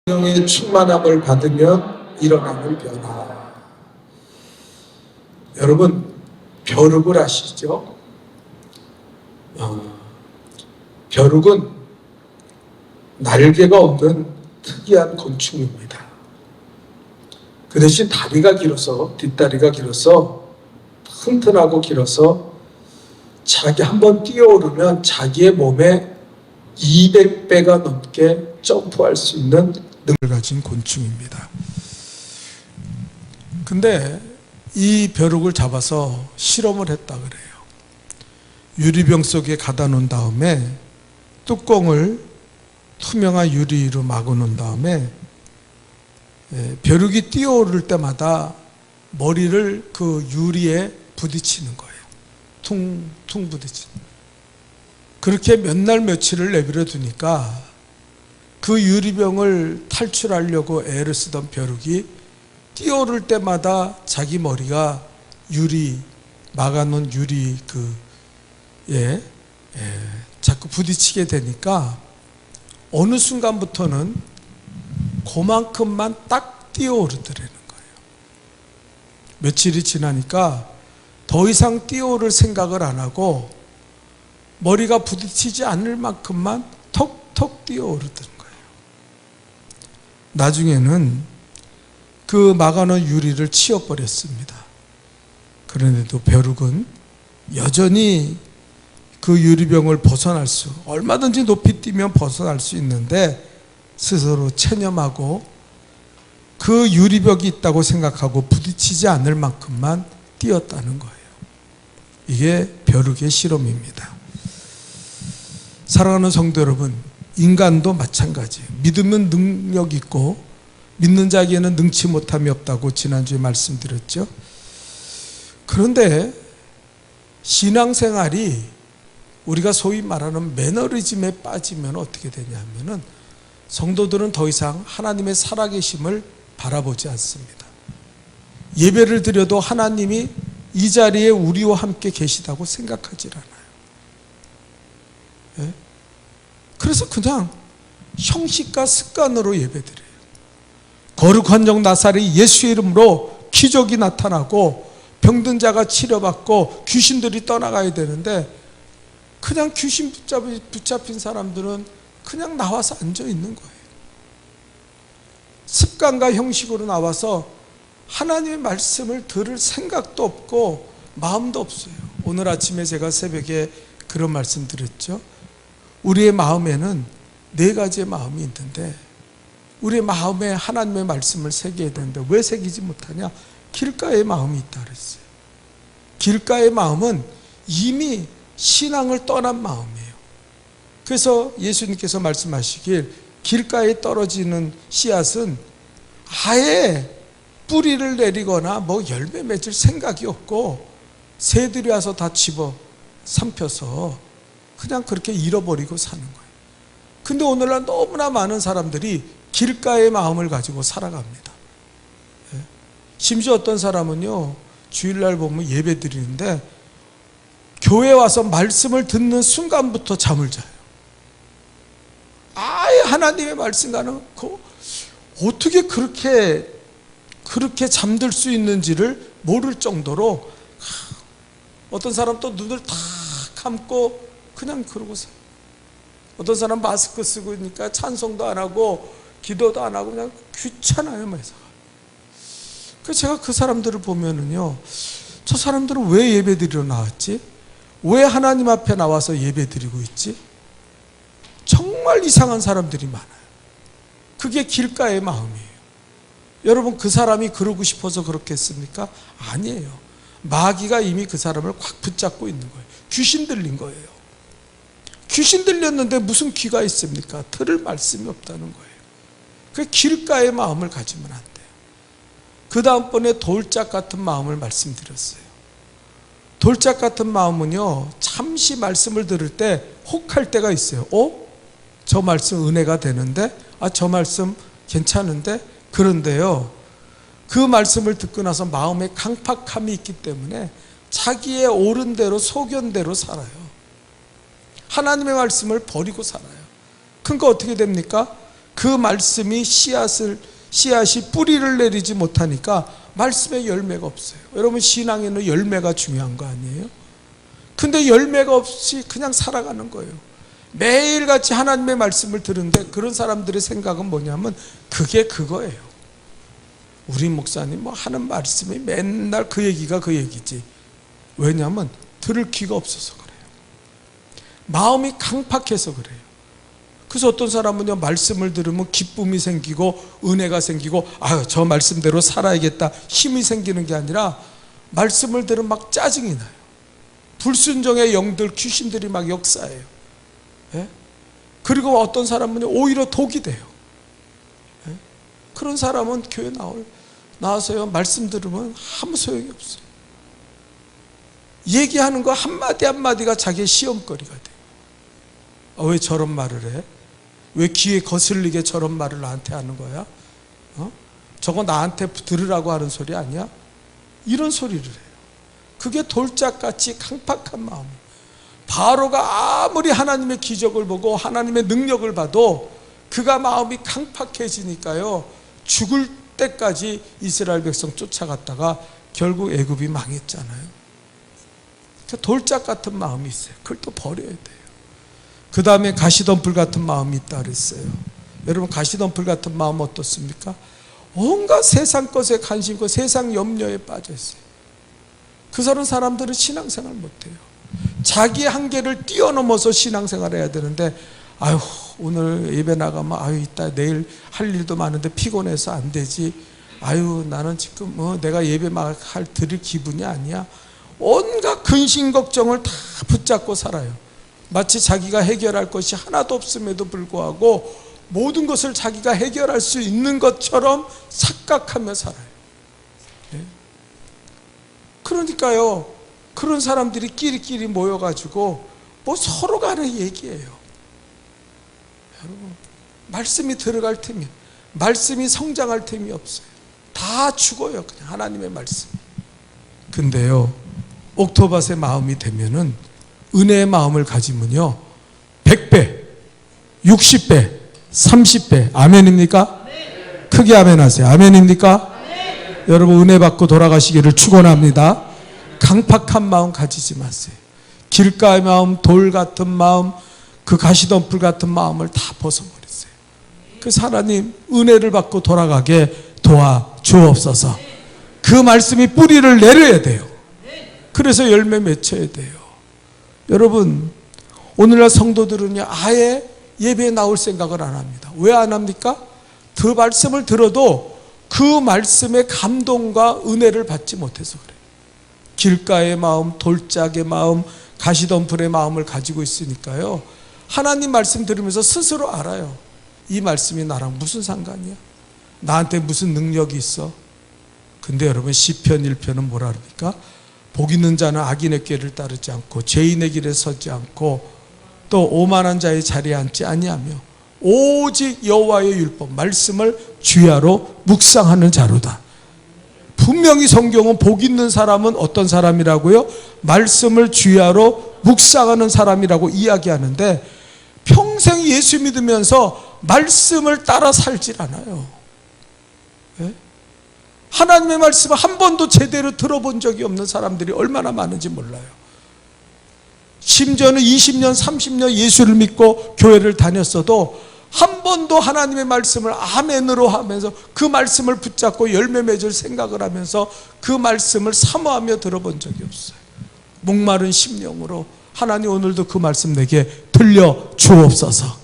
성령의 충만함을 받으면 일어나는 변화. 여러분, 벼룩을 아시죠? 벼룩은 날개가 없는 특이한 곤충입니다. 그 대신 다리가 길어서, 뒷다리가 길어서 튼튼하고 길어서 자기 한번 뛰어오르면 자기의 몸에 200배가 넘게 점프할 수 있는 능력을 가진 곤충입니다. 근데 이 벼룩을 잡아서 실험을 했다 그래요. 유리병 속에 가다 놓은 다음에 뚜껑을 투명한 유리로 막아 놓은 다음에 벼룩이 뛰어오를 때마다 머리를 그 유리에 부딪히는 거예요. 퉁퉁 부딪히는. 그렇게 몇 날 며칠을 내버려 두니까 그 유리병을 탈출하려고 애를 쓰던 벼룩이 뛰어오를 때마다 자기 머리가 유리, 막아놓은 유리 자꾸 부딪히게 되니까 어느 순간부터는 그만큼만 딱 뛰어오르더라는 거예요. 며칠이 지나니까 더 이상 뛰어오를 생각을 안 하고 머리가 부딪히지 않을 만큼만 톡톡 뛰어오르더라는 거예요. 나중에는 그 막아놓은 유리를 치워버렸습니다. 그런데도 벼룩은 여전히 그 유리병을 얼마든지 높이 뛰면 벗어날 수 있는데 스스로 체념하고 그 유리벽이 있다고 생각하고 부딪히지 않을 만큼만 뛰었다는 거예요. 이게 벼룩의 실험입니다. 사랑하는 성도 여러분, 인간도 마찬가지예요. 믿으면 능력 있고 믿는 자에게는 능치 못함이 없다고 지난주에 말씀드렸죠. 그런데 신앙생활이 우리가 소위 말하는 매너리즘에 빠지면 어떻게 되냐면은 성도들은 더 이상 하나님의 살아계심을 바라보지 않습니다. 예배를 드려도 하나님이 이 자리에 우리와 함께 계시다고 생각하지 않아요. 예? 그래서 그냥 형식과 습관으로 예배드려요. 거룩한 종 나사렛 예수의 이름으로 기적이 나타나고 병든 자가 치료받고 귀신들이 떠나가야 되는데 그냥 귀신 붙잡힌 사람들은 그냥 나와서 앉아 있는 거예요. 습관과 형식으로 나와서 하나님의 말씀을 들을 생각도 없고 마음도 없어요. 오늘 아침에 제가 새벽에 그런 말씀 드렸죠. 우리의 마음에는 4가지의 마음이 있는데 우리의 마음에 하나님의 말씀을 새겨야 되는데 왜 새기지 못하냐? 길가의 마음이 있다 그랬어요. 길가의 마음은 이미 신앙을 떠난 마음이에요. 그래서 예수님께서 말씀하시길 길가에 떨어지는 씨앗은 아예 뿌리를 내리거나 열매 맺을 생각이 없고 새들이 와서 다 집어 삼켜서 그냥 그렇게 잃어버리고 사는 거예요. 근데 오늘날 너무나 많은 사람들이 길가의 마음을 가지고 살아갑니다. 심지어 어떤 사람은요, 주일날 보면 예배 드리는데 교회 와서 말씀을 듣는 순간부터 잠을 자요. 아예 하나님의 말씀 가는 거 어떻게 그렇게 잠들 수 있는지를 모를 정도로 어떤 사람 또 눈을 다 감고 그냥 그러고 살아요. 어떤 사람 마스크 쓰고 있으니까 찬송도 안 하고 기도도 안 하고 그냥 귀찮아요. 그래서 제가 그 사람들을 보면은요, 저 사람들은 왜 예배 드리러 나왔지? 왜 하나님 앞에 나와서 예배 드리고 있지? 정말 이상한 사람들이 많아요. 그게 길가의 마음이에요. 여러분, 그 사람이 그러고 싶어서 그렇겠습니까? 아니에요. 마귀가 이미 그 사람을 꽉 붙잡고 있는 거예요. 귀신 들린 거예요. 귀신 들렸는데 무슨 귀가 있습니까? 들을 말씀이 없다는 거예요. 그 길가의 마음을 가지면 안 돼요. 그 다음번에 돌짝 같은 마음을 말씀드렸어요. 돌짝 같은 마음은요, 잠시 말씀을 들을 때 혹할 때가 있어요. 저 말씀 은혜가 되는데, 저 말씀 괜찮은데, 그런데요, 그 말씀을 듣고 나서 마음에 강팍함이 있기 때문에 자기의 옳은 대로 소견대로 살아요. 하나님의 말씀을 버리고 살아요. 그러니까 어떻게 됩니까? 그 말씀이 씨앗이 뿌리를 내리지 못하니까 말씀에 열매가 없어요. 여러분, 신앙에는 열매가 중요한 거 아니에요? 근데 열매가 없이 그냥 살아가는 거예요. 매일같이 하나님의 말씀을 들은데 그런 사람들의 생각은 뭐냐면 그게 그거예요. 우리 목사님 뭐 하는 말씀이 맨날 그 얘기가 그 얘기지. 왜냐하면 들을 귀가 없어서 그래요. 마음이 강팍해서 그래요. 그래서 어떤 사람은요, 말씀을 들으면 기쁨이 생기고 은혜가 생기고 저 말씀대로 살아야겠다 힘이 생기는 게 아니라 말씀을 들으면 막 짜증이 나요. 불순종의 영들, 귀신들이 막 역사해요. 예? 그리고 어떤 사람은 오히려 독이 돼요. 예? 그런 사람은 교회 나와서요, 말씀 들으면 아무 소용이 없어요. 얘기하는 거 한마디 한마디가 자기의 시험거리가 돼요. 왜 저런 말을 해? 왜 귀에 거슬리게 저런 말을 나한테 하는 거야? 저거 나한테 들으라고 하는 소리 아니야? 이런 소리를 해요. 그게 돌짝같이 강팍한 마음이에요. 바로가 아무리 하나님의 기적을 보고 하나님의 능력을 봐도 그가 마음이 강팍해지니까요, 죽을 때까지 이스라엘 백성 쫓아갔다가 결국 애굽이 망했잖아요. 돌짝 같은 마음이 있어요. 그걸 또 버려야 돼요. 그 다음에 가시덤불 같은 마음이 있다 그랬어요. 여러분, 가시덤불 같은 마음 어떻습니까? 온갖 세상 것에 관심 있고 세상 염려에 빠져 있어요. 그런 사람들은 신앙생활 못해요. 자기의 한계를 뛰어넘어서 신앙생활 해야 되는데, 오늘 예배 나가면 이따 내일 할 일도 많은데 피곤해서 안 되지. 나는 지금 내가 예배 막 드릴 기분이 아니야. 온갖 근심 걱정을 다 붙잡고 살아요. 마치 자기가 해결할 것이 하나도 없음에도 불구하고 모든 것을 자기가 해결할 수 있는 것처럼 착각하며 살아요. 네? 그러니까요, 그런 사람들이 끼리끼리 모여가지고 뭐 서로 간에 얘기해요. 여러분, 말씀이 들어갈 틈이, 말씀이 성장할 틈이 없어요. 다 죽어요, 그냥 하나님의 말씀. 근데요, 옥토밭의 마음이 되면은, 은혜의 마음을 가지면요, 100배, 60배, 30배. 아멘입니까? 네. 크게 아멘 하세요. 아멘입니까? 네. 여러분, 은혜 받고 돌아가시기를 축원합니다. 강팍한 마음 가지지 마세요. 길가의 마음, 돌 같은 마음, 그 가시덤불 같은 마음을 다 벗어버리세요. 그래서 하나님, 은혜를 받고 돌아가게 도와주옵소서. 그 말씀이 뿌리를 내려야 돼요. 그래서 열매 맺혀야 돼요. 여러분, 오늘날 성도들은요, 아예 예배에 나올 생각을 안 합니다. 왜 안 합니까? 그 말씀을 들어도 그 말씀의 감동과 은혜를 받지 못해서 그래요. 길가의 마음, 돌짝의 마음, 가시덤불의 마음을 가지고 있으니까요, 하나님 말씀 들으면서 스스로 알아요. 이 말씀이 나랑 무슨 상관이야? 나한테 무슨 능력이 있어? 근데 여러분, 시편 1편은 뭐라 그럽니까? 복 있는 자는 악인의 꾀를 따르지 않고 죄인의 길에 서지 않고 또 오만한 자의 자리에 앉지 아니하며 오직 여호와의 율법 말씀을 주야로 묵상하는 자로다. 분명히 성경은 복 있는 사람은 어떤 사람이라고요? 말씀을 주야로 묵상하는 사람이라고 이야기하는데, 평생 예수 믿으면서 말씀을 따라 살질 않아요. 네? 하나님의 말씀을 한 번도 제대로 들어본 적이 없는 사람들이 얼마나 많은지 몰라요. 심지어는 20년, 30년 예수를 믿고 교회를 다녔어도 한 번도 하나님의 말씀을 아멘으로 하면서 그 말씀을 붙잡고 열매 맺을 생각을 하면서 그 말씀을 사모하며 들어본 적이 없어요. 목마른 심령으로 하나님, 오늘도 그 말씀 내게 들려주옵소서.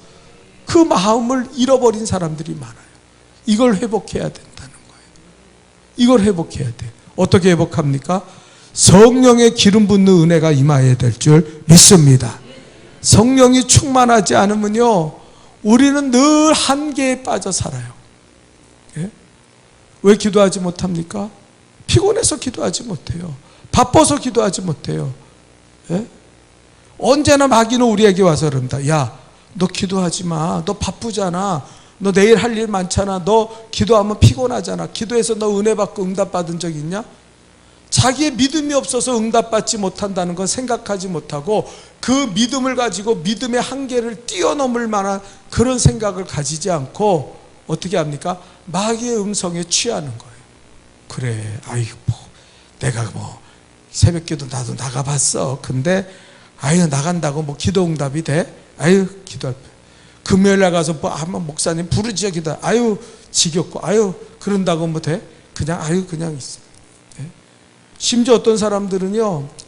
그 마음을 잃어버린 사람들이 많아요. 이걸 회복해야 된다는 거예요. 이걸 회복해야 돼요. 어떻게 회복합니까? 성령의 기름 붓는 은혜가 임하여야 될 줄 믿습니다. 성령이 충만하지 않으면요, 우리는 늘 한계에 빠져 살아요. 예? 왜 기도하지 못합니까? 피곤해서 기도하지 못해요. 바빠서 기도하지 못해요. 예? 언제나 마귀는 우리에게 와서 그런다. 야, 너 기도하지 마. 너 바쁘잖아. 너 내일 할 일 많잖아. 너 기도하면 피곤하잖아. 기도해서 너 은혜 받고 응답 받은 적 있냐? 자기의 믿음이 없어서 응답받지 못한다는 건 생각하지 못하고 그 믿음을 가지고 믿음의 한계를 뛰어넘을 만한 그런 생각을 가지지 않고 어떻게 합니까? 마귀의 음성에 취하는 거예요. 그래, 아이고, 내가 뭐 새벽기도 나도 나가봤어. 근데 아유, 나간다고 뭐 기도 응답이 돼? 아유, 기도할 거야. 금요일 나가서 뭐 한번 목사님 부르지요 기도. 아유, 지겹고 아유, 그런다고 뭐 돼? 그냥 아유, 그냥 있어. 네? 심지어 어떤 사람들은요,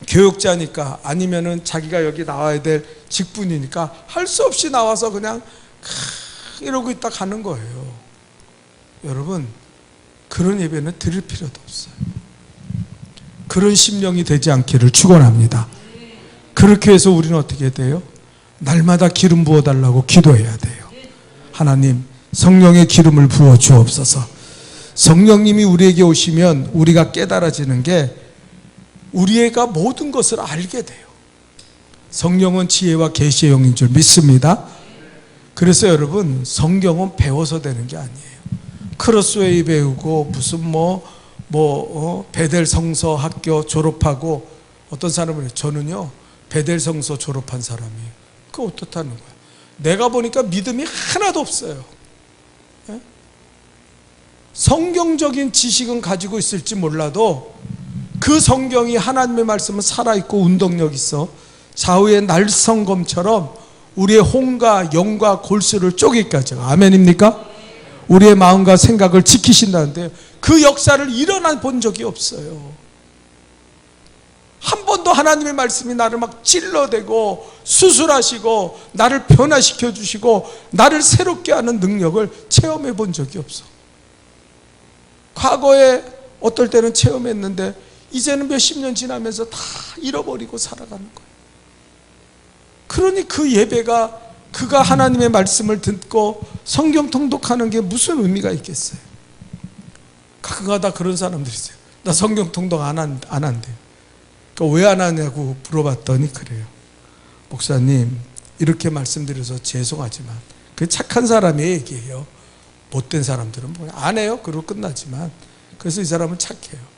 교육자니까 아니면은 자기가 여기 나와야 될 직분이니까 할 수 없이 나와서 그냥 이러고 있다 가는 거예요. 여러분, 그런 예배는 드릴 필요도 없어요. 그런 심령이 되지 않기를 축원합니다. 그렇게 해서 우리는 어떻게 돼요? 날마다 기름 부어달라고 기도해야 돼요. 하나님, 성령의 기름을 부어 주옵소서. 성령님이 우리에게 오시면 우리가 깨달아지는 게 우리가 모든 것을 알게 돼요. 성령은 지혜와 계시의 영인 줄 믿습니다. 그래서 여러분, 성경은 배워서 되는 게 아니에요. 크로스웨이 배우고 무슨 베델 성서 학교 졸업하고, 어떤 사람은 저는요 베델 성서 졸업한 사람이에요. 그거 어떻다는 거야? 내가 보니까 믿음이 하나도 없어요. 예? 성경적인 지식은 가지고 있을지 몰라도 그 성경이, 하나님의 말씀은 살아있고 운동력 있어 좌우의 날성검처럼 우리의 혼과 영과 골수를 쪼개기까지. 아멘입니까? 우리의 마음과 생각을 지키신다는데 그 역사를 일어나 본 적이 없어요. 한 번도 하나님의 말씀이 나를 막 찔러대고 수술하시고 나를 변화시켜 주시고 나를 새롭게 하는 능력을 체험해 본 적이 없어. 과거에 어떨 때는 체험했는데 이제는 몇십 년 지나면서 다 잃어버리고 살아가는 거예요. 그러니 그 예배가, 그가 하나님의 말씀을 듣고 성경 통독하는 게 무슨 의미가 있겠어요? 가끔가다 그런 사람들이 있어요. 나 성경 통독 안 한대요. 그러니까 왜 안 하냐고 물어봤더니 그래요. 목사님, 이렇게 말씀드려서 죄송하지만, 그 착한 사람의 얘기예요. 못된 사람들은 뭐 안 해요. 그러고 끝나지만. 그래서 이 사람은 착해요.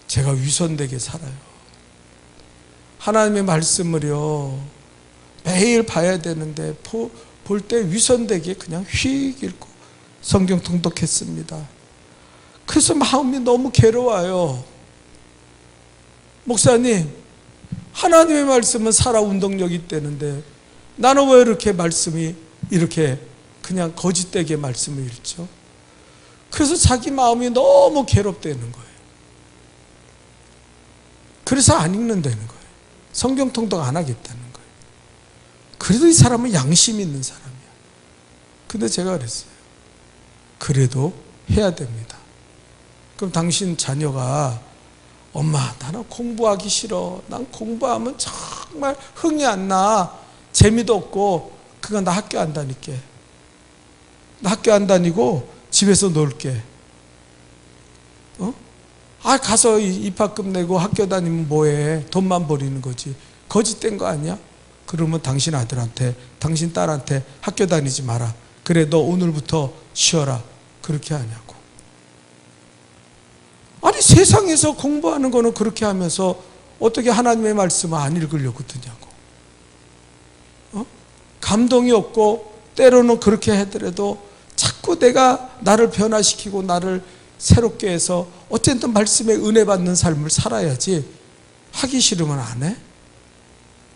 제가 위선되게 살아요. 하나님의 말씀을요 매일 봐야 되는데 볼 때 위선되게 그냥 휙 읽고 성경 통독했습니다. 그래서 마음이 너무 괴로워요. 목사님, 하나님의 말씀은 살아 운동력이 있다는데 나는 왜 이렇게 말씀이 이렇게 그냥 거짓되게 말씀을 읽죠? 그래서 자기 마음이 너무 괴롭다는 거예요. 그래서 안 읽는다는 거예요. 성경 통독 안 하겠다는 거예요. 그래도 이 사람은 양심 있는 사람이야. 근데 제가 그랬어요. 그래도 해야 됩니다. 그럼 당신 자녀가, 엄마, 나는 공부하기 싫어. 난 공부하면 정말 흥이 안 나. 재미도 없고. 그거 나 학교 안 다닐게. 나 학교 안 다니고 집에서 놀게. 가서 입학금 내고 학교 다니면 뭐해? 돈만 버리는 거지. 거짓된 거 아니야? 그러면 당신 아들한테, 당신 딸한테 학교 다니지 마라. 그래, 너 오늘부터 쉬어라. 그렇게 하냐고. 아니, 세상에서 공부하는 거는 그렇게 하면서 어떻게 하나님의 말씀을 안 읽으려고 드냐고. 감동이 없고 때로는 그렇게 하더라도 자꾸 내가 나를 변화시키고 나를 새롭게 해서 어쨌든 말씀에 은혜 받는 삶을 살아야지. 하기 싫으면 안 해?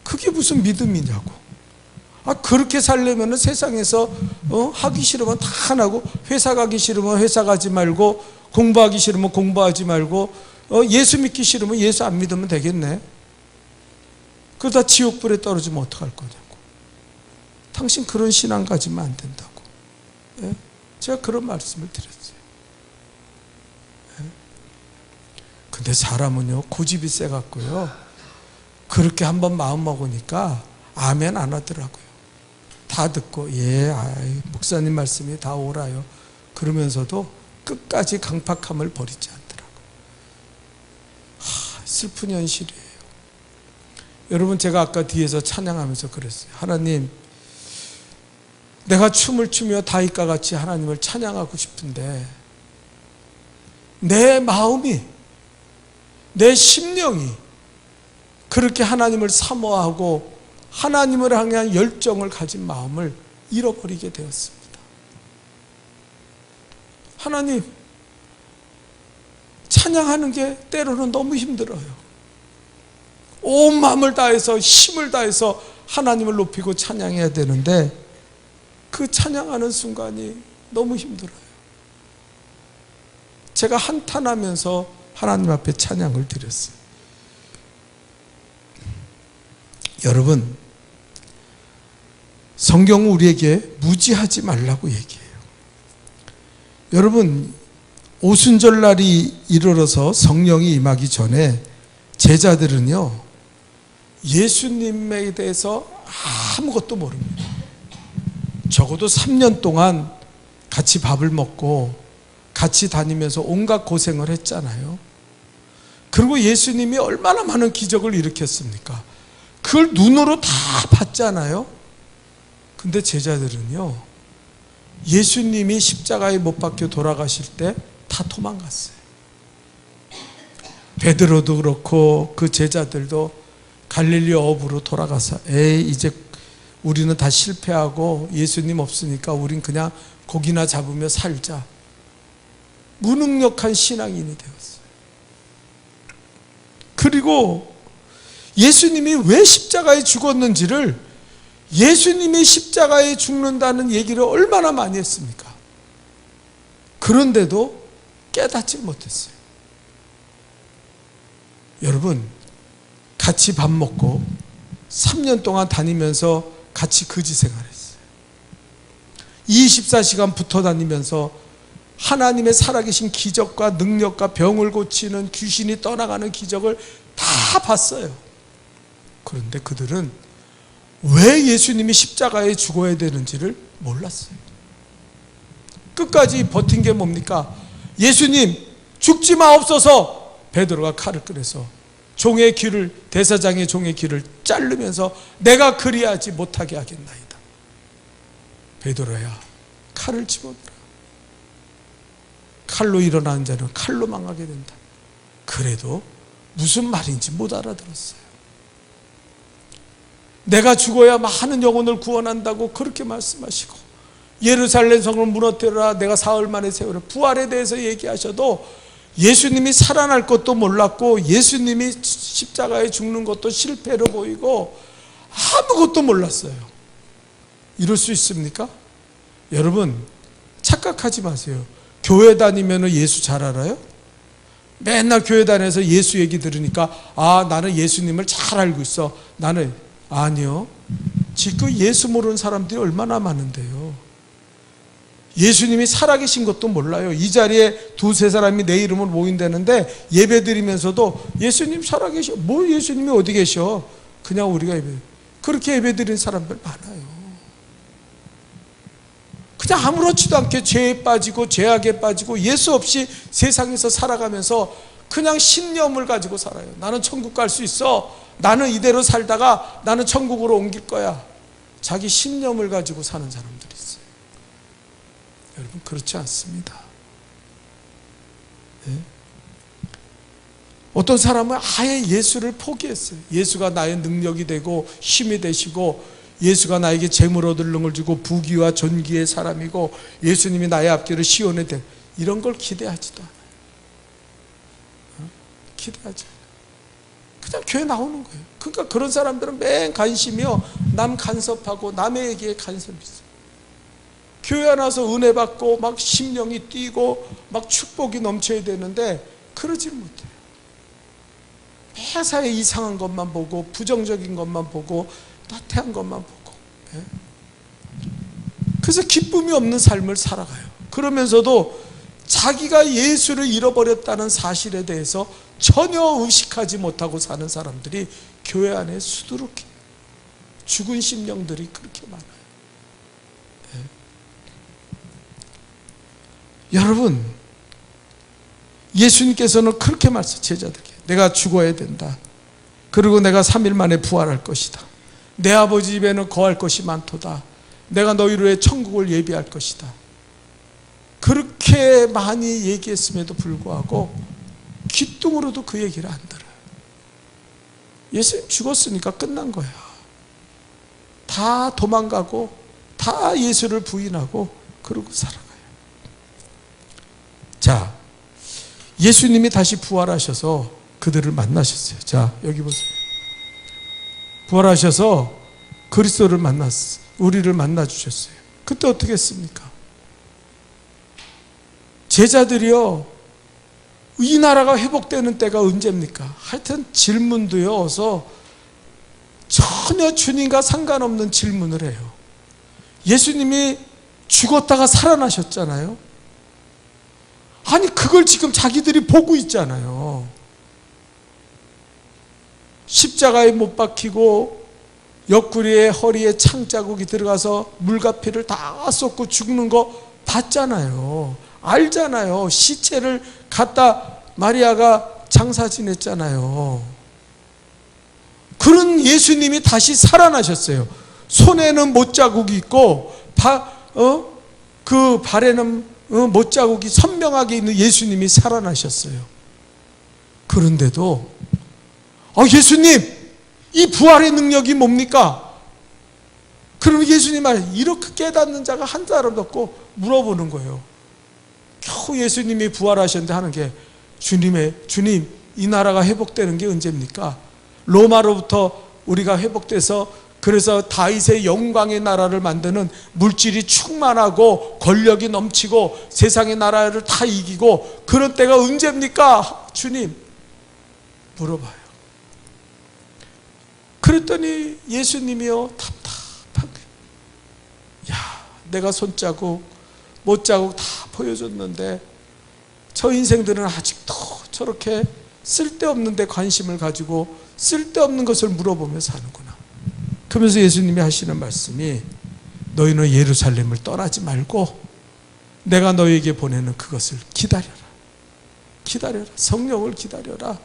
그게 무슨 믿음이냐고. 그렇게 살려면 세상에서 하기 싫으면 다 안 하고, 회사 가기 싫으면 회사 가지 말고, 공부하기 싫으면 공부하지 말고, 예수 믿기 싫으면 예수 안 믿으면 되겠네. 그러다 지옥불에 떨어지면 어떡할 거냐고. 당신 그런 신앙 가지면 안 된다고. 예? 제가 그런 말씀을 드렸어요. 예? 근데 사람은요 고집이 세갖고요 그렇게 한번 마음 먹으니까 아멘 안 하더라고요. 다 듣고 목사님 말씀이 다 옳아요. 그러면서도 끝까지 강팍함을 버리지 않더라고요. 슬픈 현실이에요. 여러분, 제가 아까 뒤에서 찬양하면서 그랬어요. 하나님, 내가 춤을 추며 다윗과 같이 하나님을 찬양하고 싶은데 내 마음이, 내 심령이 그렇게 하나님을 사모하고 하나님을 향한 열정을 가진 마음을 잃어버리게 되었습니다. 하나님, 찬양하는 게 때로는 너무 힘들어요. 온 마음을 다해서 힘을 다해서 하나님을 높이고 찬양해야 되는데 그 찬양하는 순간이 너무 힘들어요. 제가 한탄하면서 하나님 앞에 찬양을 드렸어요. 여러분, 성경은 우리에게 무지하지 말라고 얘기해요. 여러분, 오순절날이 이르러서 성령이 임하기 전에 제자들은요, 예수님에 대해서 아무것도 모릅니다. 적어도 3년 동안 같이 밥을 먹고 같이 다니면서 온갖 고생을 했잖아요. 그리고 예수님이 얼마나 많은 기적을 일으켰습니까? 그걸 눈으로 다 봤잖아요. 근데 제자들은요, 예수님이 십자가에 못 박혀 돌아가실 때 다 도망갔어요. 베드로도 그렇고 그 제자들도 갈릴리 어부로 돌아가서 이제 우리는 다 실패하고 예수님 없으니까 우린 그냥 고기나 잡으며 살자. 무능력한 신앙인이 되었어요. 그리고 예수님이 왜 십자가에 죽었는지를, 예수님이 십자가에 죽는다는 얘기를 얼마나 많이 했습니까? 그런데도 깨닫지 못했어요. 여러분, 같이 밥 먹고 3년 동안 다니면서 같이 거지 생활했어요. 24시간 붙어 다니면서 하나님의 살아계신 기적과 능력과 병을 고치는, 귀신이 떠나가는 기적을 다 봤어요. 그런데 그들은 왜 예수님이 십자가에 죽어야 되는지를 몰랐어요. 끝까지 버틴 게 뭡니까? 예수님 죽지 마옵소서. 베드로가 칼을 꺼내서 종의 귀를, 대사장의 종의 귀를 자르면서 내가 그리하지 못하게 하겠나이다. 베드로야, 칼을 집어넣어라. 칼로 일어나는 자는 칼로 망하게 된다. 그래도 무슨 말인지 못 알아들었어요. 내가 죽어야 많은 영혼을 구원한다고 그렇게 말씀하시고, 예루살렘 성을 무너뜨려라, 내가 사흘 만에 세우라, 부활에 대해서 얘기하셔도 예수님이 살아날 것도 몰랐고 예수님이 십자가에 죽는 것도 실패로 보이고 아무것도 몰랐어요. 이럴 수 있습니까? 여러분, 착각하지 마세요. 교회 다니면 예수 잘 알아요? 맨날 교회 다녀서 예수 얘기 들으니까 나는 예수님을 잘 알고 있어. 나는 아니요. 지금 예수 모르는 사람들이 얼마나 많은데요. 예수님이 살아계신 것도 몰라요. 이 자리에 두세 사람이 내 이름으로 모인다는데 예배 드리면서도 예수님 살아계셔. 뭐 예수님이 어디 계셔? 그냥 우리가 그렇게 예배 드리는 사람들 많아요. 그냥 아무렇지도 않게 죄에 빠지고 죄악에 빠지고 예수 없이 세상에서 살아가면서 그냥 신념을 가지고 살아요. 나는 천국 갈 수 있어. 나는 이대로 살다가 나는 천국으로 옮길 거야. 자기 신념을 가지고 사는 사람들이 있어요. 여러분, 그렇지 않습니다. 네? 어떤 사람은 아예 예수를 포기했어요. 예수가 나의 능력이 되고 힘이 되시고 예수가 나에게 재물 얻을 능을 주고 부귀와 존귀의 사람이고 예수님이 나의 앞길을 시온에 대, 이런 걸 기대하지도 않아요. 기대하지 않아요. 그냥 교회 나오는 거예요. 그러니까 그런 사람들은 맨 관심이요, 남 간섭하고 남의 얘기에 관심이 있어요. 교회 안 와서 은혜 받고 막 심령이 뛰고 막 축복이 넘쳐야 되는데 그러지 못해요. 회사에 이상한 것만 보고 부정적인 것만 보고 나태한 것만 보고, 그래서 기쁨이 없는 삶을 살아가요. 그러면서도 자기가 예수를 잃어버렸다는 사실에 대해서 전혀 의식하지 못하고 사는 사람들이 교회 안에 수두룩해요. 죽은 심령들이 그렇게 많아요. 여러분, 예수님께서는 그렇게 말씀, 제자들에게 내가 죽어야 된다. 그리고 내가 3일 만에 부활할 것이다. 내 아버지 집에는 거할 것이 많도다. 내가 너희를 위해 천국을 예비할 것이다. 그렇게 많이 얘기했음에도 불구하고 귀뚱으로도 그 얘기를 안 들어요. 예수님 죽었으니까 끝난 거야. 다 도망가고 다 예수를 부인하고 그러고 살아가요. 자, 예수님이 다시 부활하셔서 그들을 만나셨어요. 자, 여기 보세요. 부활하셔서 그리스도를 만났어요. 우리를 만나 주셨어요. 그때 어떻게 했습니까? 제자들이요, 이 나라가 회복되는 때가 언제입니까? 하여튼 질문도요, 어서 전혀 주님과 상관없는 질문을 해요. 예수님이 죽었다가 살아나셨잖아요. 아니, 그걸 지금 자기들이 보고 있잖아요. 십자가에 못 박히고 옆구리에 허리에 창자국이 들어가서 물과 피를 다 쏟고 죽는 거 봤잖아요. 알잖아요. 시체를 갖다 마리아가 장사 지냈잖아요. 그런 예수님이 다시 살아나셨어요. 손에는 못자국이 있고 그 발에는 못자국이 선명하게 있는 예수님이 살아나셨어요. 그런데도 예수님, 이 부활의 능력이 뭡니까? 그러면 예수님 말에 이렇게 깨닫는 자가 한 사람도 없고 물어보는 거예요. 겨우 예수님이 부활하셨는데 하는 게 주님, 이 나라가 회복되는 게 언제입니까? 로마로부터 우리가 회복돼서 그래서 다윗의 영광의 나라를 만드는 물질이 충만하고 권력이 넘치고 세상의 나라를 다 이기고 그런 때가 언제입니까? 주님, 물어봐요. 그랬더니 예수님이요, 답답하게, 야, 내가 손자국, 못자국 다 보여줬는데 저 인생들은 아직도 저렇게 쓸데없는 데 관심을 가지고 쓸데없는 것을 물어보며 사는구나. 그러면서 예수님이 하시는 말씀이, 너희는 예루살렘을 떠나지 말고 내가 너희에게 보내는 그것을 기다려라. 기다려라. 성령을 기다려라.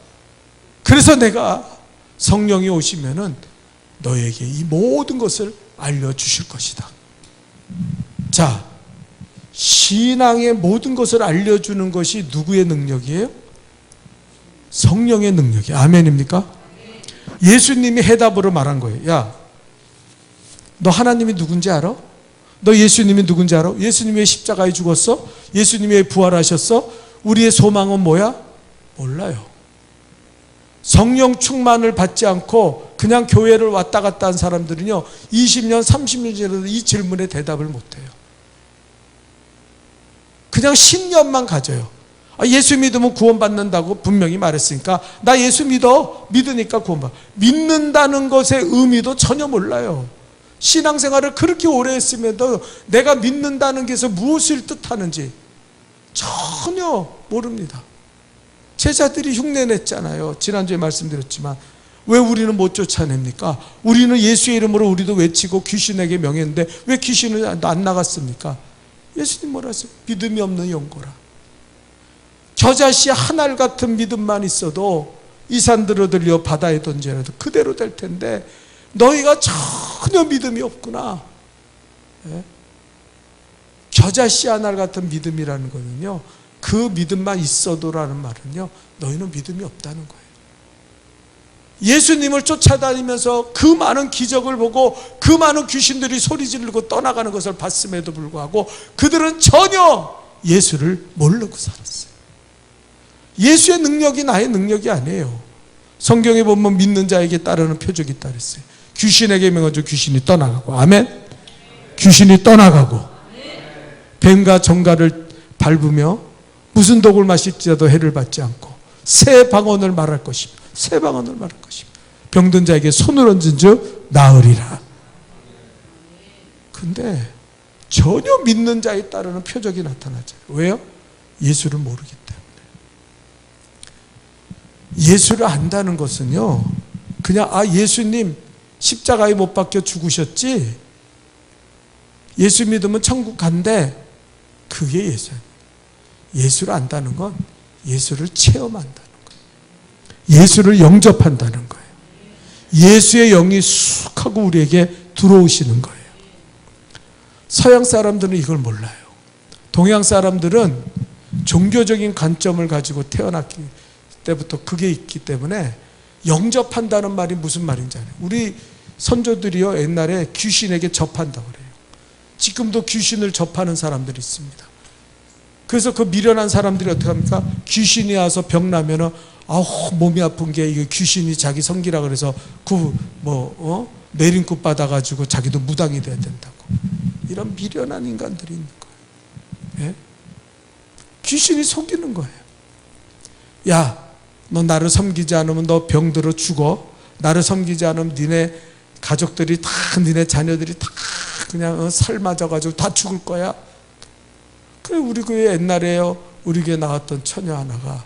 그래서 내가 성령이 오시면은 너에게 이 모든 것을 알려주실 것이다. 자, 신앙의 모든 것을 알려주는 것이 누구의 능력이에요? 성령의 능력이에요. 아멘입니까? 예수님이 해답으로 말한 거예요. 야, 너 하나님이 누군지 알아? 너 예수님이 누군지 알아? 예수님이 왜 십자가에 죽었어? 예수님이 왜 부활하셨어? 우리의 소망은 뭐야? 몰라요. 성령 충만을 받지 않고 그냥 교회를 왔다 갔다 한 사람들은요, 20년, 30년 지나도 이 질문에 대답을 못해요. 그냥 신념만 가져요. 예수 믿으면 구원받는다고 분명히 말했으니까 나 예수 믿으니까 구원받아. 믿는다는 것의 의미도 전혀 몰라요. 신앙생활을 그렇게 오래 했음에도 내가 믿는다는 것에서 무엇을 뜻하는지 전혀 모릅니다. 제자들이 흉내냈잖아요. 지난주에 말씀드렸지만 왜 우리는 못 쫓아냅니까? 우리는 예수의 이름으로 우리도 외치고 귀신에게 명했는데 왜 귀신은 안 나갔습니까? 예수님 뭐라 하세요? 믿음이 없는 영고라. 겨자씨 한 알 같은 믿음만 있어도 이 산들어 들려 바다에 던져라도 그대로 될 텐데 너희가 전혀 믿음이 없구나. 예? 겨자씨 한 알 같은 믿음이라는 거는요, 그 믿음만 있어도라는 말은요, 너희는 믿음이 없다는 거예요. 예수님을 쫓아다니면서 그 많은 기적을 보고 그 많은 귀신들이 소리 지르고 떠나가는 것을 봤음에도 불구하고 그들은 전혀 예수를 모르고 살았어요. 예수의 능력이 나의 능력이 아니에요. 성경에 보면 믿는 자에게 따르는 표적이 있다 그랬어요. 귀신에게 명하죠. 귀신이 떠나가고. 아멘. 귀신이 떠나가고, 뱀과 정갈을 밟으며 무슨 독을 마실지라도 해를 받지 않고 새 방언을 말할 것입니다. 새 방언을 말할 것입니다. 병든 자에게 손을 얹은 즉 나으리라. 근데 전혀 믿는 자에 따르는 표적이 나타나잖아요. 왜요? 예수를 모르기 때문에. 예수를 안다는 것은요, 그냥 예수님 십자가에 못 박혀 죽으셨지, 예수 믿으면 천국 간대, 그게 예수예요. 예수를 안다는 건 예수를 체험한다는 거예요. 예수를 영접한다는 거예요. 예수의 영이 쑥 하고 우리에게 들어오시는 거예요. 서양 사람들은 이걸 몰라요. 동양 사람들은 종교적인 관점을 가지고 태어났기 때부터 그게 있기 때문에 영접한다는 말이 무슨 말인지 알아요? 우리 선조들이요 옛날에 귀신에게 접한다고 그래요. 지금도 귀신을 접하는 사람들이 있습니다. 그래서 그 미련한 사람들이 어떻게 합니까? 귀신이 와서 병 나면은 몸이 아픈 게 이게 귀신이 자기 성기라 그래서 내림굿 받아가지고 자기도 무당이 돼야 된다고. 이런 미련한 인간들이 있는 거예요. 예? 귀신이 속이는 거예요. 야, 너 나를 섬기지 않으면 너 병들어 죽어. 나를 섬기지 않으면 니네 가족들이 다, 니네 자녀들이 다 그냥 살 맞아가지고 다 죽을 거야. 그래, 우리 교회 옛날에요, 우리 교회 나왔던 처녀 하나가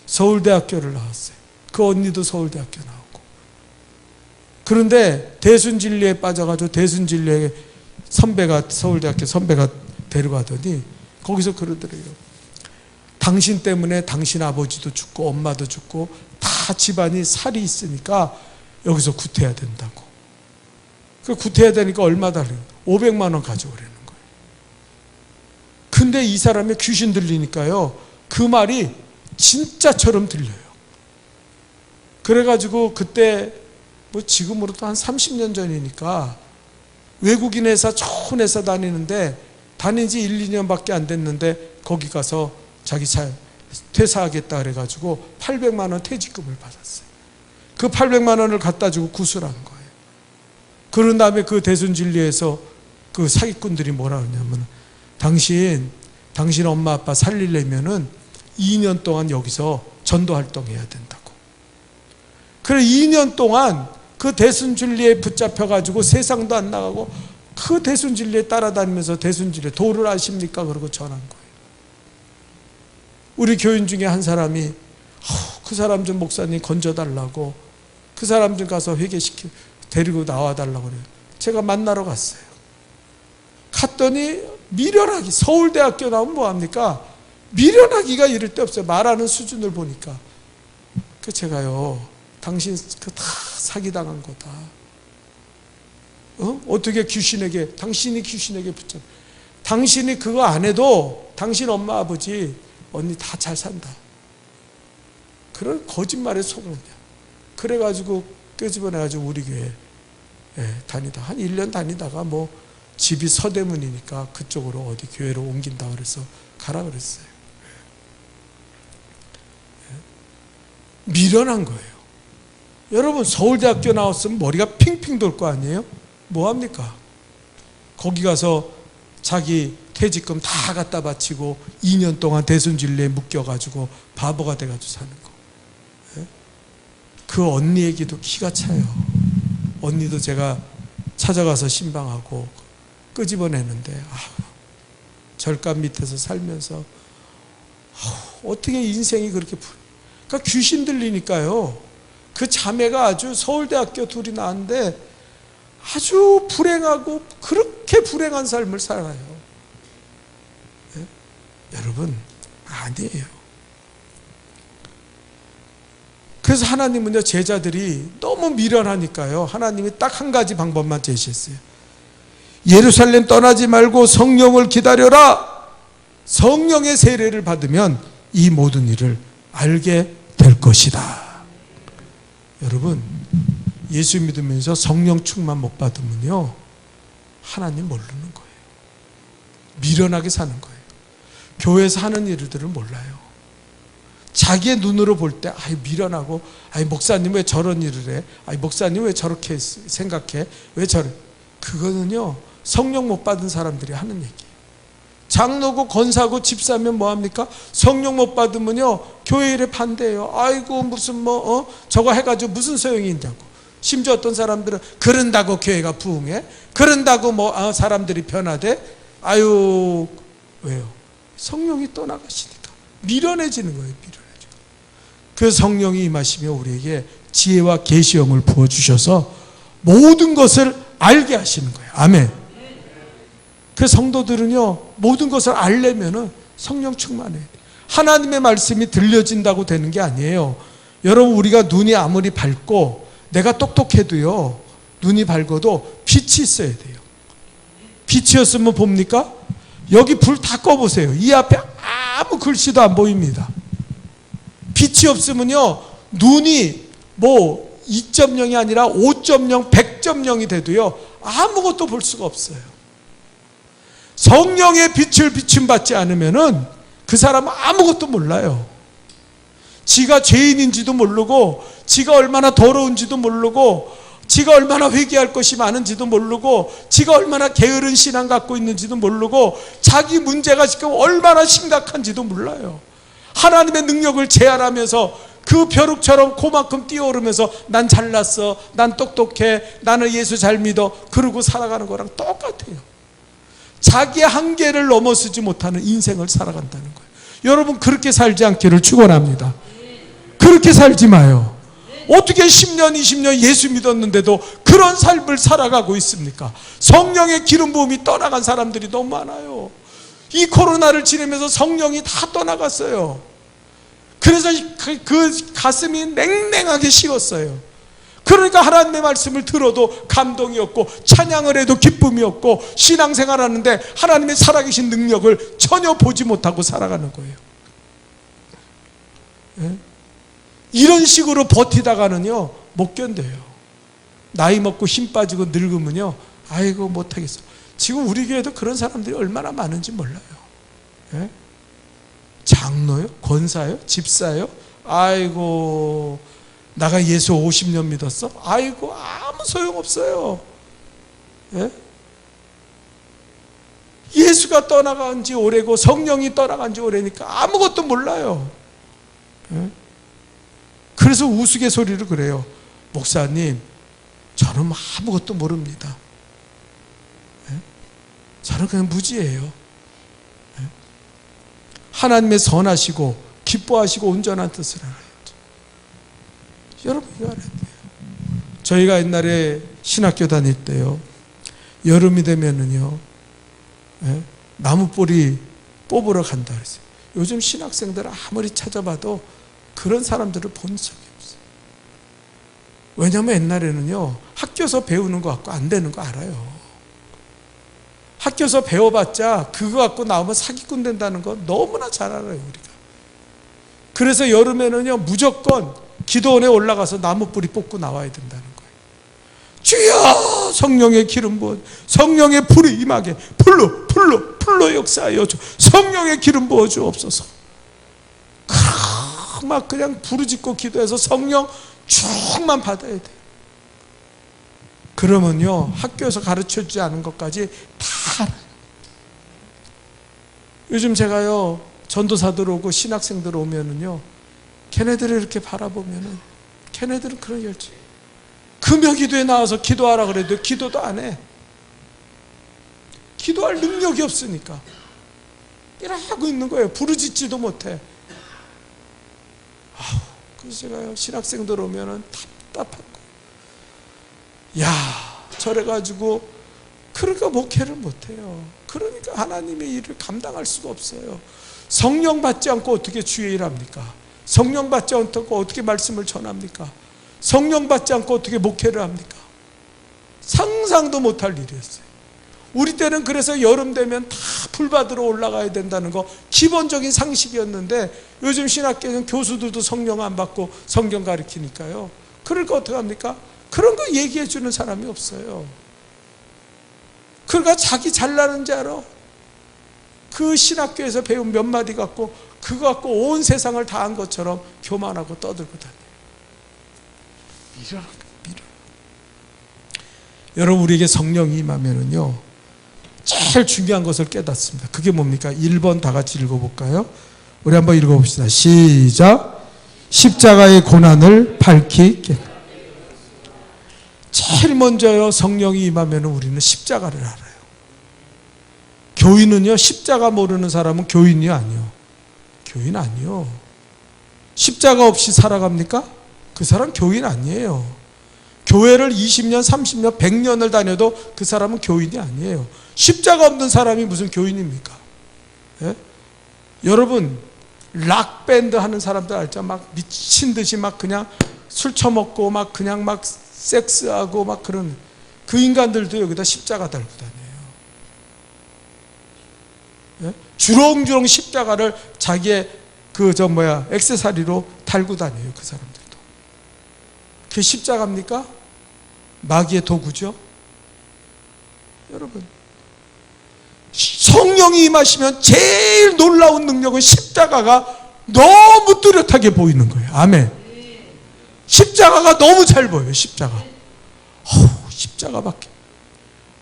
서울대학교를 나왔어요. 그 언니도 서울대학교 나오고. 그런데 대순진리에 빠져가지고 대순진리에 서울대학교 선배가 데려가더니 거기서 그러더래요. 당신 때문에 당신 아버지도 죽고 엄마도 죽고 다 집안이 살이 있으니까 여기서 구태해야 된다고. 그 구태해야 되니까 얼마 달래요? 500만 원 가져오라는 거예요. 근데 이 사람이 귀신 들리니까요, 그 말이 진짜처럼 들려요. 그래가지고 그때 지금으로도 한 30년 전이니까 외국인 회사, 좋은 회사 다니는데 다닌 지 1, 2년밖에 안 됐는데 거기 가서 자기 퇴사하겠다 그래가지고 800만 원 퇴직금을 받았어요. 그 800만 원을 갖다 주고 구술한 거예요. 그런 다음에 그 대순진리에서 그 사기꾼들이 뭐라 그러냐면, 당신 엄마 아빠 살리려면은 2년 동안 여기서 전도 활동해야 된다고. 그래 2년 동안 그 대순진리에 붙잡혀가지고 세상도 안 나가고 그 대순진리에 따라다니면서 대순진리 도를 아십니까? 그러고 전한 거예요. 우리 교인 중에 한 사람이 그 사람 좀 목사님 건져달라고, 그 사람 좀 가서 데리고 나와달라고 그래요. 제가 만나러 갔어요. 갔더니 미련하기, 서울대학교 나오면 뭐합니까? 미련하기가 이럴 데 없어요. 말하는 수준을 보니까. 그 제가요, 당신 그 다 사기당한 거다. 어떻게 당신이 귀신에게 붙잡, 당신이 그거 안 해도 당신 엄마 아버지 언니 다 잘 산다. 그런 거짓말에 속았냐. 그래가지고 끄집어내가지고 우리 교회 다니다 한 1년 다니다가 집이 서대문이니까 그쪽으로 어디 교회로 옮긴다 그래서 가라 그랬어요. 미련한 거예요. 여러분 서울대학교 나왔으면 머리가 핑핑 돌 거 아니에요? 뭐합니까? 거기 가서 자기 퇴직금 다 갖다 바치고 2년 동안 대순진리에 묶여가지고 바보가 돼가지고 사는 거. 그 언니 얘기도 기가 차요. 언니도 제가 찾아가서 신방하고 끄집어내는데 절간 밑에서 살면서 어떻게 인생이 그렇게 그러니까 귀신 들리니까요. 그 자매가 아주 서울대학교 둘이 나왔는데 아주 불행하고 그렇게 불행한 삶을 살아요. 네? 여러분 아니에요. 그래서 하나님은요, 제자들이 너무 미련하니까요, 하나님이 딱 한 가지 방법만 제시했어요. 예루살렘 떠나지 말고 성령을 기다려라. 성령의 세례를 받으면 이 모든 일을 알게 될 것이다. 여러분 예수 믿으면서 성령 충만 못 받으면요, 하나님 모르는 거예요. 미련하게 사는 거예요. 교회에서 하는 일들을 몰라요. 자기의 눈으로 볼 때 미련하고, 목사님 왜 저런 일을 해? 목사님 왜 저렇게 생각해? 왜 저래? 그거는요, 성령 못 받은 사람들이 하는 얘기예요. 장로고 권사고 집사면 뭐합니까? 성령 못 받으면요, 교회 일에 반대해요. 무슨 저거 해가지고 무슨 소용이 있냐고. 심지어 어떤 사람들은 그런다고 교회가 부흥해? 그런다고 사람들이 변화돼? 왜요? 성령이 떠나가시니까 미련해지는 거예요. 미련해져. 그 성령이 임하시며 우리에게 지혜와 계시형을 부어주셔서 모든 것을 알게 하시는 거예요. 아멘. 그 성도들은요, 모든 것을 알려면은 성령 충만해야 돼요. 하나님의 말씀이 들려진다고 되는 게 아니에요. 여러분, 우리가 눈이 아무리 밝고 내가 똑똑해도요, 눈이 밝아도 빛이 있어야 돼요. 빛이었으면 봅니까? 여기 불 다 꺼보세요. 이 앞에 아무 글씨도 안 보입니다. 빛이 없으면요, 눈이 뭐 2.0이 아니라 5.0, 100.0이 돼도요, 아무것도 볼 수가 없어요. 성령의 빛을 비춤받지 않으면은 그 사람은 아무것도 몰라요. 지가 죄인인지도 모르고, 지가 얼마나 더러운지도 모르고, 지가 얼마나 회개할 것이 많은지도 모르고, 지가 얼마나 게으른 신앙 갖고 있는지도 모르고, 자기 문제가 지금 얼마나 심각한지도 몰라요. 하나님의 능력을 제한하면서 그 벼룩처럼 그만큼 뛰어오르면서 난 잘났어, 난 똑똑해, 나는 예수 잘 믿어, 그러고 살아가는 거랑 똑같아요. 자기의 한계를 넘어서지 못하는 인생을 살아간다는 거예요. 여러분, 그렇게 살지 않기를 축원합니다. 그렇게 살지 마요. 어떻게 10년, 20년 예수 믿었는데도 그런 삶을 살아가고 있습니까? 성령의 기름 부음이 떠나간 사람들이 너무 많아요. 이 코로나를 지내면서 성령이 다 떠나갔어요. 그래서 그 가슴이 냉랭하게 식었어요. 그러니까 하나님의 말씀을 들어도 감동이 없고, 찬양을 해도 기쁨이 없고, 신앙생활 하는데 하나님의 살아계신 능력을 전혀 보지 못하고 살아가는 거예요. 예? 이런 식으로 버티다가는요, 못 견뎌요. 나이 먹고 힘 빠지고 늙으면요, 아이고 못하겠어. 지금 우리 교회도 그런 사람들이 얼마나 많은지 몰라요. 예? 장로요? 권사요? 집사요? 아이고, 나가 예수 50년 믿었어? 아이고, 아무 소용없어요. 예? 예수가 떠나간 지 오래고 성령이 떠나간 지 오래니까 아무것도 몰라요. 예? 그래서 우스갯소리로 그래요. 목사님, 저는 아무것도 모릅니다. 예? 저는 그냥 무지예요. 예? 하나님의 선하시고 기뻐하시고 온전한 뜻을 알아요. 여러분, 이거 알아야 돼요. 저희가 옛날에 신학교 다닐 때요, 여름이 되면은요, 예? 나무뿌리 뽑으러 간다 그랬어요. 요즘 신학생들 아무리 찾아봐도 그런 사람들을 본 적이 없어요. 왜냐하면 옛날에는요, 학교에서 배우는 거 갖고 안 되는 거 알아요. 학교에서 배워봤자 그거 갖고 나오면 사기꾼 된다는 거 너무나 잘 알아요, 우리가. 그래서 여름에는요, 무조건 기도원에 올라가서 나무뿌리 뽑고 나와야 된다는 거예요. 주여, 성령의 기름 부어, 성령의 불이 임하게, 불로 역사하여 줘, 성령의 기름 부어 주옵소서. 막 그냥 부르짖고 기도해서 성령 쭉만 받아야 돼요. 그러면요, 학교에서 가르쳐주지 않은 것까지 다 알아요. 요즘 제가요, 전도사들 오고 신학생들 오면은요, 걔네들을 이렇게 바라보면은, 걔네들은 그런 열정. 금요기도에 나와서 기도하라 그래도 기도도 안 해. 기도할 능력이 없으니까 이러고 있는 거예요. 부르짖지도 못해. 그래서 제가요, 신학생들 오면은 답답한 거예요. 야, 저래가지고 그러니까 목회를 못해요. 그러니까 하나님의 일을 감당할 수가 없어요. 성령 받지 않고 어떻게 주의 일 합니까? 성령 받지 않고 어떻게 말씀을 전합니까? 성령 받지 않고 어떻게 목회를 합니까? 상상도 못할 일이었어요. 우리 때는 그래서 여름 되면 다 불 받으러 올라가야 된다는 거 기본적인 상식이었는데, 요즘 신학교는 교수들도 성령 안 받고 성경 가르치니까요. 그러니까 어떻게 합니까? 그런 거 얘기해 주는 사람이 없어요. 그러니까 자기 잘나는 줄 알아. 그 신학교에서 배운 몇 마디 갖고 그거 갖고 온 세상을 다 한 것처럼 교만하고 떠들고 다녀요. 밀어. 여러분, 우리에게 성령이 임하면은요, 제일 중요한 것을 깨닫습니다. 그게 뭡니까? 1번 다 같이 읽어볼까요? 우리 한번 읽어봅시다. 시작. 십자가의 고난을 밝히 깨. 제일 먼저요, 성령이 임하면 우리는 십자가를 알아요. 교인은요, 십자가 모르는 사람은 교인이 아니요. 교인 아니요. 십자가 없이 살아갑니까? 그 사람 교인 아니에요. 교회를 20년, 30년, 100년을 다녀도 그 사람은 교인이 아니에요. 십자가 없는 사람이 무슨 교인입니까? 예? 여러분, 락밴드 하는 사람들 알죠? 막 미친 듯이 막 그냥 술 처먹고 막 그냥 막 섹스하고 막 그런 그 인간들도 여기다 십자가 달고 다녀요. 예? 주렁주렁 십자가를 자기의 액세서리로 달고 다녀요, 그 사람들도. 그게 십자가입니까? 마귀의 도구죠. 여러분, 성령이 임하시면 제일 놀라운 능력은 십자가가 너무 뚜렷하게 보이는 거예요. 아멘. 십자가가 너무 잘 보여요. 십자가. 십자가밖에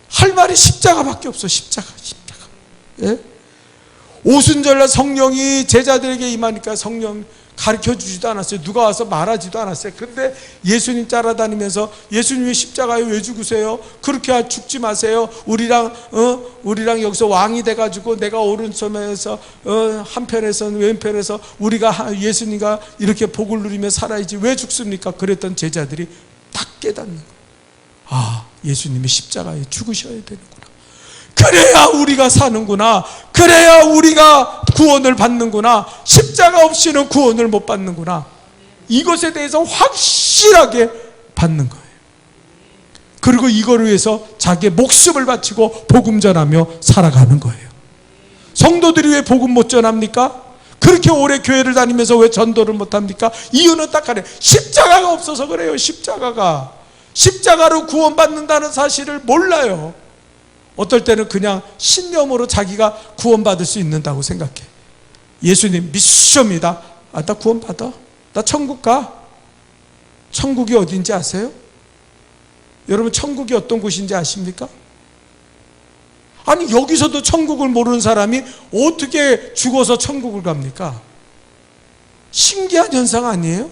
할 말이 십자가밖에 없어. 십자가. 예? 오순절날 성령이 제자들에게 임하니까 성령 가르쳐 주지도 않았어요. 누가 와서 말하지도 않았어요. 근데 예수님 따라다니면서 예수님이 십자가에 왜 죽으세요? 그렇게 죽지 마세요. 우리랑 여기서 왕이 돼가지고 내가 오른손에서 한편에서는 왼편에서 우리가 예수님과 이렇게 복을 누리며 살아야지 왜 죽습니까? 그랬던 제자들이 딱 깨닫는 거예요. 예수님이 십자가에 죽으셔야 되는구나. 그래야 우리가 사는구나. 그래야 우리가 구원을 받는구나. 십자가 없이는 구원을 못 받는구나. 이것에 대해서 확실하게 받는 거예요. 그리고 이걸 위해서 자기의 목숨을 바치고 복음 전하며 살아가는 거예요. 성도들이 왜 복음 못 전합니까? 그렇게 오래 교회를 다니면서 왜 전도를 못 합니까? 이유는 딱 하나예요. 십자가가 없어서 그래요. 십자가로 구원받는다는 사실을 몰라요. 어떨 때는 그냥 신념으로 자기가 구원받을 수 있는다고 생각해. 예수님 믿습니다. 나 구원받아. 나 천국 가. 천국이 어딘지 아세요? 여러분, 천국이 어떤 곳인지 아십니까? 아니, 여기서도 천국을 모르는 사람이 어떻게 죽어서 천국을 갑니까? 신기한 현상 아니에요?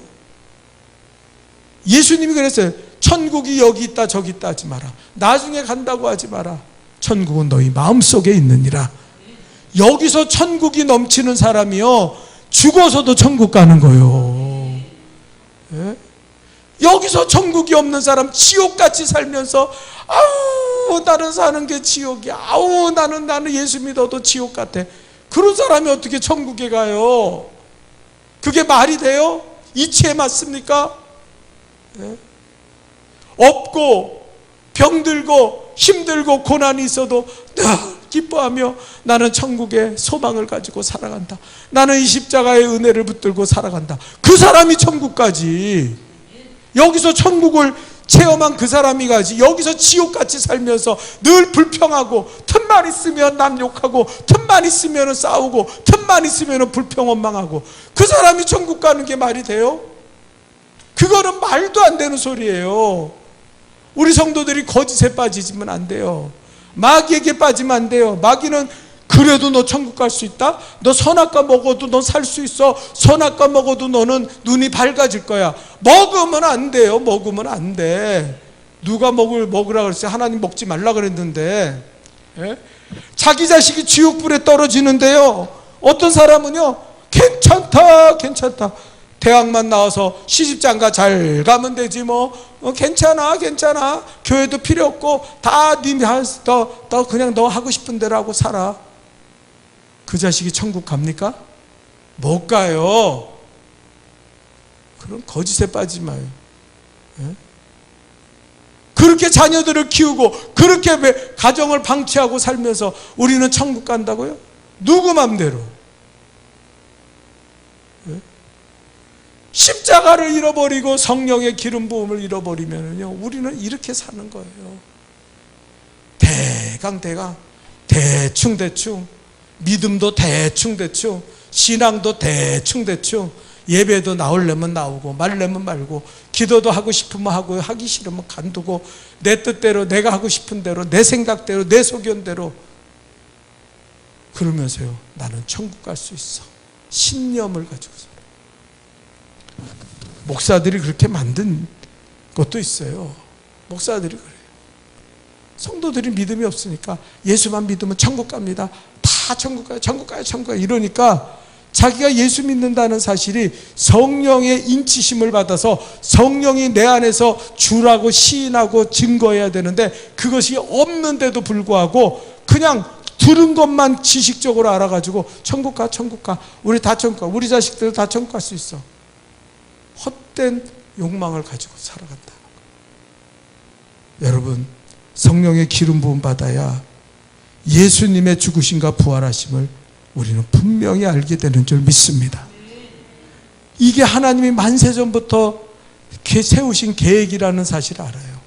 예수님이 그랬어요. 천국이 여기 있다 저기 있다 하지 마라. 나중에 간다고 하지 마라. 천국은 너희 마음속에 있느니라. 여기서 천국이 넘치는 사람이요, 죽어서도 천국 가는 거예요. 예? 여기서 천국이 없는 사람, 지옥같이 살면서 나는 사는 게 지옥이야. 나는 예수 믿어도 지옥 같아. 그런 사람이 어떻게 천국에 가요? 그게 말이 돼요? 이치에 맞습니까? 예? 없고 병들고 힘들고 고난이 있어도 기뻐하며 나는 천국의 소망을 가지고 살아간다. 나는 이 십자가의 은혜를 붙들고 살아간다. 그 사람이 천국 가지. 여기서 천국을 체험한 그 사람이 가지. 여기서 지옥같이 살면서 늘 불평하고, 틈만 있으면 남 욕하고, 틈만 있으면 싸우고, 틈만 있으면 불평원망하고, 그 사람이 천국 가는 게 말이 돼요? 그거는 말도 안 되는 소리예요. 우리 성도들이 거짓에 빠지면 안 돼요. 마귀에게 빠지면 안 돼요. 마귀는 그래도 너 천국 갈 수 있다? 너 선악과 먹어도 너 살 수 있어. 선악과 먹어도 너는 눈이 밝아질 거야. 먹으면 안 돼요. 먹으면 안 돼. 누가 먹으라 그랬어요? 하나님 먹지 말라 그랬는데. 예? 자기 자식이 지옥불에 떨어지는데요, 어떤 사람은요, 괜찮다. 대학만 나와서 시집장가 잘 가면 되지 뭐. 괜찮아. 교회도 필요 없고 다 그냥 너 하고 싶은 대로 하고 살아. 그 자식이 천국 갑니까? 못 가요. 그럼 거짓에 빠지지 마요. 예? 그렇게 자녀들을 키우고 그렇게 가정을 방치하고 살면서 우리는 천국 간다고요? 누구 맘대로? 예? 십자가를 잃어버리고 성령의 기름 부음을 잃어버리면요, 우리는 이렇게 사는 거예요. 대충, 믿음도 대충, 신앙도 대충, 예배도 나오려면 나오고 말려면 말고, 기도도 하고 싶으면 하고 하기 싫으면 간두고, 내 뜻대로, 내가 하고 싶은 대로, 내 생각대로, 내 소견대로. 그러면서요, 나는 천국 갈 수 있어. 신념을 가지고 살아. 목사들이 그렇게 만든 것도 있어요. 목사들이 그래요. 성도들이 믿음이 없으니까 예수만 믿으면 천국 갑니다. 다 천국 가요. 이러니까 자기가 예수 믿는다는 사실이 성령의 인치심을 받아서 성령이 내 안에서 주라고 시인하고 증거해야 되는데, 그것이 없는데도 불구하고 그냥 들은 것만 지식적으로 알아가지고 천국 가. 우리 다 천국 가. 우리 자식들 다 천국 갈 수 있어. 헛된 욕망을 가지고 살아간다. 여러분, 성령의 기름 부음 받아야 예수님의 죽으심과 부활하심을 우리는 분명히 알게 되는 줄 믿습니다. 이게 하나님이 만세전부터 세우신 계획이라는 사실을 알아요.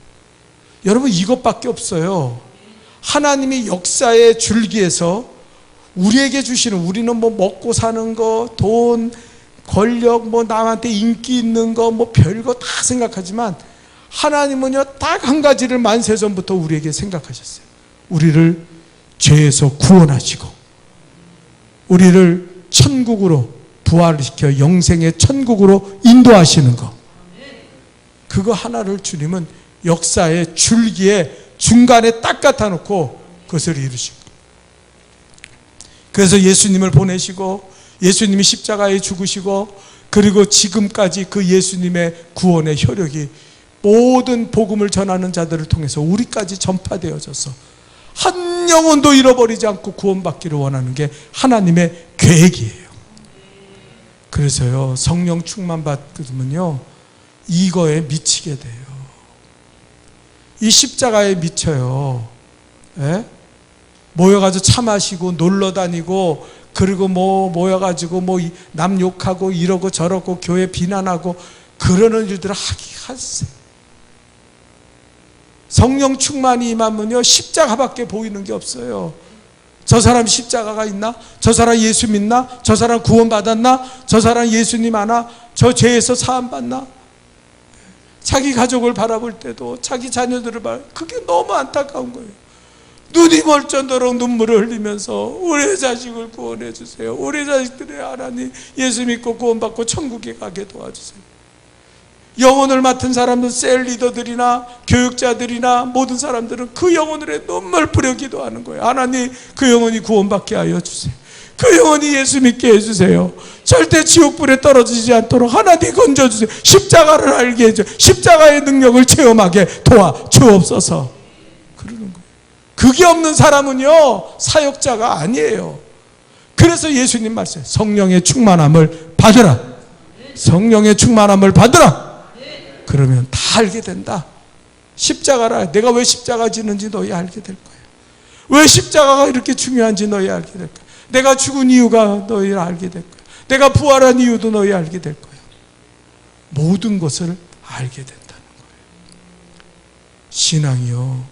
여러분, 이것밖에 없어요. 하나님이 역사의 줄기에서 우리에게 주시는, 우리는 뭐 먹고 사는 거, 돈, 권력, 뭐 남한테 인기 있는 거, 뭐 별거 다 생각하지만 하나님은요, 딱 한 가지를 만세전부터 우리에게 생각하셨어요. 우리를 죄에서 구원하시고 우리를 천국으로 부활시켜 영생의 천국으로 인도하시는 거, 그거 하나를 주님은 역사의 줄기에 중간에 딱 갖다 놓고 그것을 이루시고, 그래서 예수님을 보내시고 예수님이 십자가에 죽으시고, 그리고 지금까지 그 예수님의 구원의 효력이 모든 복음을 전하는 자들을 통해서 우리까지 전파되어져서 한 영혼도 잃어버리지 않고 구원받기를 원하는 게 하나님의 계획이에요. 그래서요, 성령 충만 받으면요, 이거에 미치게 돼요. 이 십자가에 미쳐요. 예? 모여가지고 차 마시고 놀러 다니고, 그리고 뭐 모여가지고 뭐 남 욕하고 이러고 저러고 교회 비난하고 그러는 일들을 하세요. 성령 충만이 임하면요, 십자가밖에 보이는 게 없어요. 저 사람 십자가가 있나? 저 사람 예수 믿나? 저 사람 구원받았나? 저 사람 예수님 아나? 저 죄에서 사함받나? 자기 가족을 바라볼 때도, 자기 자녀들을 그게 너무 안타까운 거예요. 눈이 멀 정도로 눈물을 흘리면서 우리 자식을 구원해 주세요. 우리 자식들의 하나님 예수 믿고 구원받고 천국에 가게 도와주세요. 영혼을 맡은 사람들, 셀 리더들이나 교육자들이나 모든 사람들은 그 영혼을 눈물 뿌려 기도하는 거예요. 하나님, 그 영혼이 구원받게 하여 주세요. 그 영혼이 예수 믿게 해주세요. 절대 지옥불에 떨어지지 않도록 하나님 건져주세요. 십자가를 알게 해줘. 십자가의 능력을 체험하게 도와주옵소서. 그러는 거예요. 그게 없는 사람은요, 사역자가 아니에요. 그래서 예수님 말씀, 성령의 충만함을 받으라. 성령의 충만함을 받으라. 그러면 다 알게 된다. 십자가라. 내가 왜 십자가 지는지 너희 알게 될 거예요. 왜 십자가가 이렇게 중요한지 너희 알게 될 거예요. 내가 죽은 이유가 너희 알게 될 거예요. 내가 부활한 이유도 너희 알게 될 거예요. 모든 것을 알게 된다는 거예요. 신앙이요,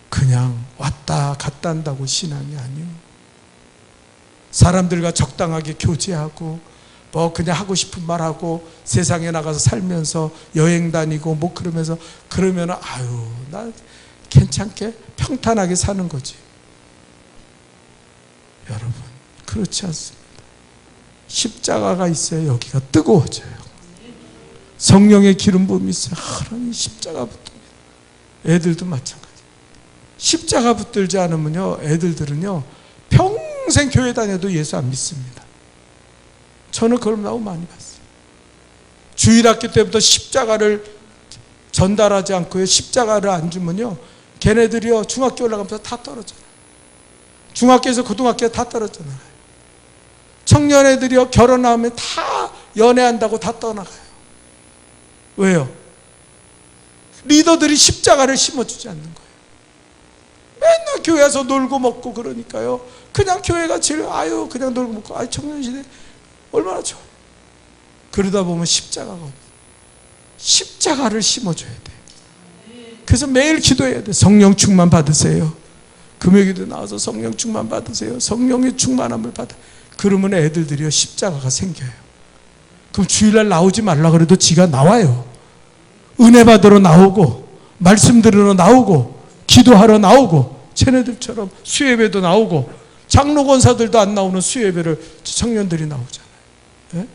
그냥 왔다 갔다 한다고 신앙이 아니에요. 사람들과 적당하게 교제하고 뭐 그냥 하고 싶은 말 하고 세상에 나가서 살면서 여행 다니고 뭐 그러면서, 그러면 아유, 나 괜찮게 평탄하게 사는 거지. 여러분, 그렇지 않습니다. 십자가가 있어야 여기가 뜨거워져요. 성령의 기름 부음이 있어요. 하나님 십자가 붙습니다. 애들도 마찬가지. 십자가 붙들지 않으면요, 애들들은요 평생 교회 다녀도 예수 안 믿습니다. 저는 그걸 너무 많이 봤어요. 주일학교 때부터 십자가를 전달하지 않고요, 십자가를 안 주면요, 걔네들이요 중학교 올라가면서 다 떨어져요. 중학교에서 고등학교 다 떨어져나가요. 청년애들이요 결혼하면 다 연애한다고 다 떠나가요. 왜요? 리더들이 십자가를 심어주지 않는 거예요. 맨날 교회에서 놀고 먹고 그러니까요, 그냥 교회가 제일 그냥 놀고 먹고 청년시대 얼마나 좋아요. 그러다 보면 십자가가 없어요. 십자가를 심어줘야 돼요. 그래서 매일 기도해야 돼요. 성령 충만 받으세요. 금요일에도 나와서 성령 충만 받으세요. 성령의 충만함을 받아. 그러면 애들들이요 십자가가 생겨요. 그럼 주일날 나오지 말라 그래도 지가 나와요. 은혜 받으러 나오고, 말씀 들으러 나오고, 기도하러 나오고, 쟤네들처럼 수예배도 나오고, 장로 권사들도 안 나오는 수예배를 청년들이 나오잖아요. 예?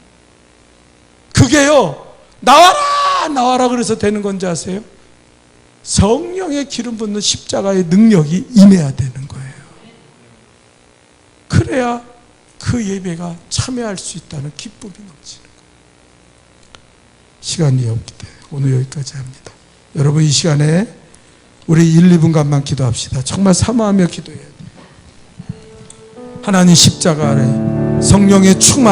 그게요 나와라 그래서 되는 건지 아세요? 성령의 기름 붓는 십자가의 능력이 임해야 되는 거예요. 그래야 그 예배가 참여할 수 있다는 기쁨이 넘치는 거예요. 시간이 없기 때문에 오늘 여기까지 합니다. 여러분, 이 시간에 우리 1, 2분간만 기도합시다. 정말 사모하며 기도해야 돼요. 하나님, 십자가 아래 성령의 충만